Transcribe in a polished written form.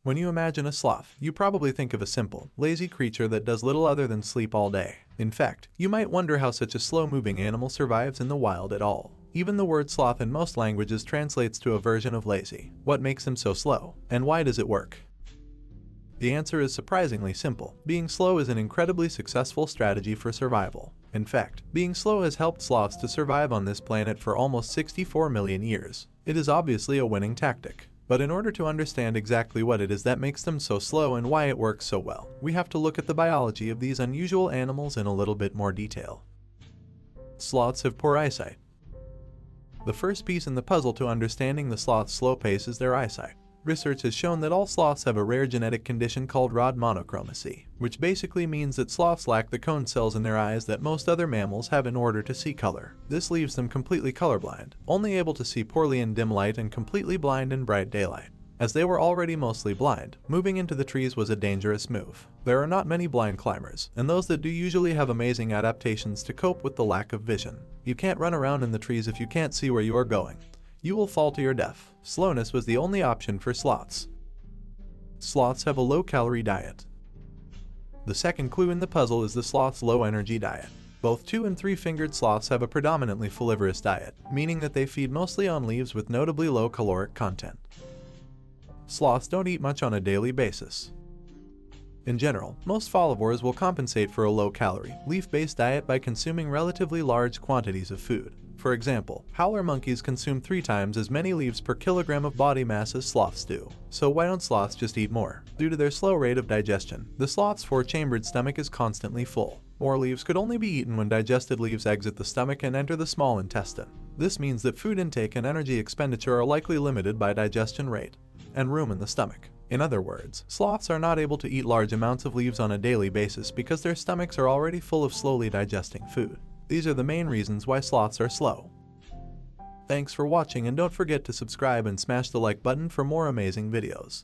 When you imagine a sloth, you probably think of a simple, lazy creature that does little other than sleep all day. In fact, you might wonder how such a slow-moving animal survives in the wild at all. Even the word sloth in most languages translates to a version of lazy. What makes them so slow? And why does it work? The answer is surprisingly simple. Being slow is an incredibly successful strategy for survival. In fact, being slow has helped sloths to survive on this planet for almost 64 million years. It is obviously a winning tactic. But in order to understand exactly what it is that makes them so slow and why it works so well, we have to look at the biology of these unusual animals in a little bit more detail. Sloths have poor eyesight. The first piece in the puzzle to understanding the sloth's slow pace is their eyesight. Research has shown that all sloths have a rare genetic condition called rod monochromacy, which basically means that sloths lack the cone cells in their eyes that most other mammals have in order to see color. This leaves them completely colorblind, only able to see poorly in dim light and completely blind in bright daylight. As they were already mostly blind, moving into the trees was a dangerous move. There are not many blind climbers, and those that do usually have amazing adaptations to cope with the lack of vision. You can't run around in the trees if you can't see where you are going. You will fall to your death. Slowness was the only option for sloths. Sloths have a low-calorie diet. The second clue in the puzzle is the sloth's low-energy diet. Both 2- and 3-fingered sloths have a predominantly folivorous diet, meaning that they feed mostly on leaves with notably low caloric content. Sloths don't eat much on a daily basis. In general, most folivores will compensate for a low-calorie, leaf-based diet by consuming relatively large quantities of food. For example, howler monkeys consume 3 times as many leaves per kilogram of body mass as sloths do. So why don't sloths just eat more? Due to their slow rate of digestion, the sloth's 4-chambered stomach is constantly full. More leaves could only be eaten when digested leaves exit the stomach and enter the small intestine. This means that food intake and energy expenditure are likely limited by digestion rate and room in the stomach. In other words, sloths are not able to eat large amounts of leaves on a daily basis because their stomachs are already full of slowly digesting food. These are the main reasons why sloths are slow. Thanks for watching, and don't forget to subscribe and smash the like button for more amazing videos.